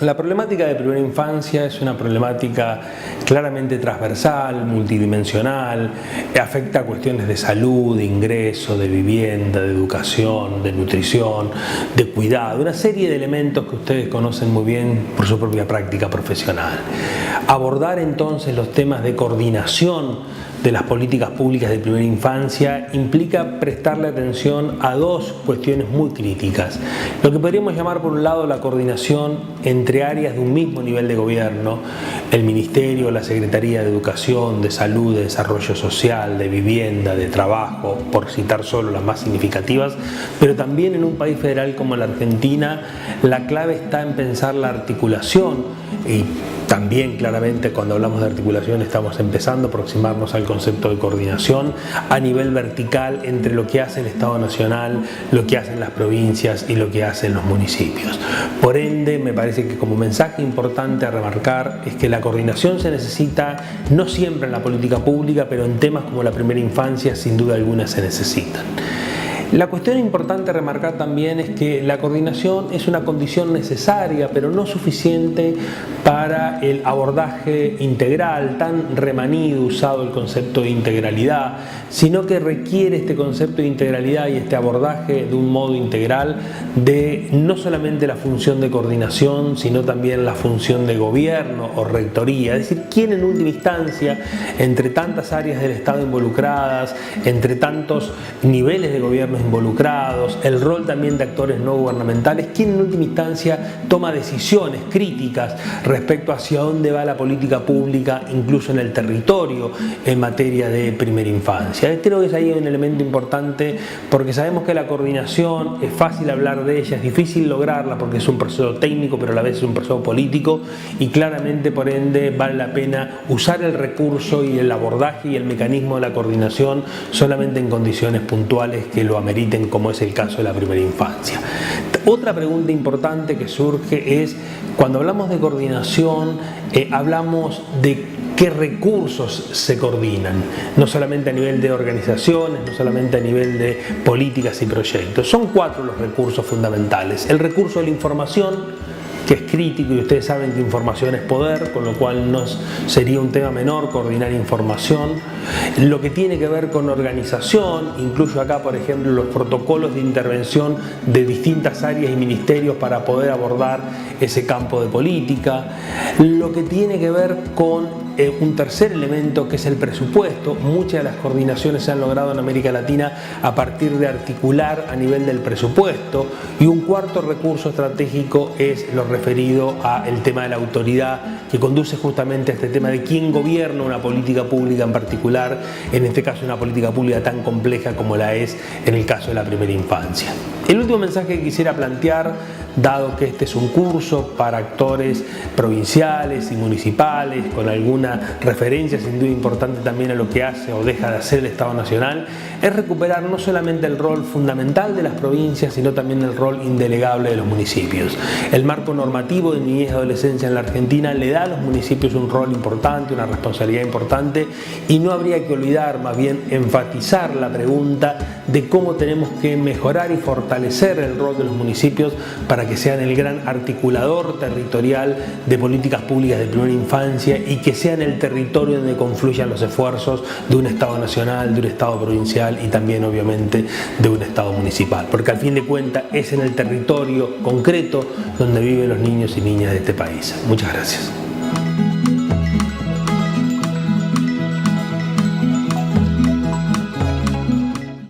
La problemática de primera infancia es una problemática claramente transversal, multidimensional, afecta a cuestiones de salud, de ingreso, de vivienda, de educación, de nutrición, de cuidado, una serie de elementos que ustedes conocen muy bien por su propia práctica profesional. Abordar entonces los temas de coordinación de las políticas públicas de primera infancia implica prestarle atención a dos cuestiones muy críticas. Lo que podríamos llamar por un lado la coordinación entre áreas de un mismo nivel de gobierno, el Ministerio, la Secretaría de Educación, de Salud, de Desarrollo Social, de Vivienda, de Trabajo, por citar solo las más significativas, pero también en un país federal como la Argentina, la clave está en pensar la articulación y también claramente cuando hablamos de articulación estamos empezando a aproximarnos al concepto de coordinación a nivel vertical entre lo que hace el Estado Nacional, lo que hacen las provincias y lo que hacen los municipios. Por ende, me parece que como mensaje importante a remarcar es que la coordinación se necesita no siempre en la política pública, pero en temas como la primera infancia sin duda alguna se necesitan. La cuestión importante a remarcar también es que la coordinación es una condición necesaria, pero no suficiente para el abordaje integral, tan remanido usado el concepto de integralidad, sino que requiere este concepto de integralidad y este abordaje de un modo integral de no solamente la función de coordinación, sino también la función de gobierno o rectoría, es decir, quién en última instancia, entre tantas áreas del Estado involucradas, entre tantos niveles de gobierno involucrados, el rol también de actores no gubernamentales, quien en última instancia toma decisiones críticas respecto hacia dónde va la política pública, incluso en el territorio, en materia de primera infancia. Creo que es ahí un elemento importante porque sabemos que la coordinación es fácil hablar de ella, es difícil lograrla porque es un proceso técnico, pero a la vez es un proceso político y claramente por ende vale la pena usar el recurso y el abordaje y el mecanismo de la coordinación solamente en condiciones puntuales que lo ameriten, como es el caso de la primera infancia. Otra pregunta importante que surge es, cuando hablamos de coordinación, hablamos de qué recursos se coordinan, no solamente a nivel de organizaciones, no solamente a nivel de políticas y proyectos. Son 4 los recursos fundamentales. El recurso de la información, que es crítico y ustedes saben que información es poder, con lo cual no sería un tema menor coordinar información. Lo que tiene que ver con organización, incluyo acá por ejemplo los protocolos de intervención de distintas áreas y ministerios para poder abordar ese campo de política. Lo que tiene que ver con un tercer elemento que es el presupuesto. Muchas de las coordinaciones se han logrado en América Latina a partir de articular a nivel del presupuesto, y un cuarto recurso estratégico es lo referido al tema de la autoridad, que conduce justamente a este tema de quién gobierna una política pública en particular, en este caso una política pública tan compleja como la es en el caso de la primera infancia. El último mensaje que quisiera plantear, dado que este es un curso para actores provinciales y municipales, con alguna referencia sin duda importante también a lo que hace o deja de hacer el Estado Nacional, es recuperar no solamente el rol fundamental de las provincias, sino también el rol indelegable de los municipios. El marco normativo de niñez y adolescencia en la Argentina le da a los municipios un rol importante, una responsabilidad importante, y no habría que olvidar, más bien enfatizar la pregunta de cómo tenemos que mejorar y fortalecer el rol de los municipios para que sean el gran articulador territorial de políticas públicas de primera infancia y que sean el territorio donde confluyan los esfuerzos de un Estado nacional, de un Estado provincial y también obviamente de un Estado municipal, porque al fin de cuentas es en el territorio concreto donde viven los niños y niñas de este país. Muchas gracias.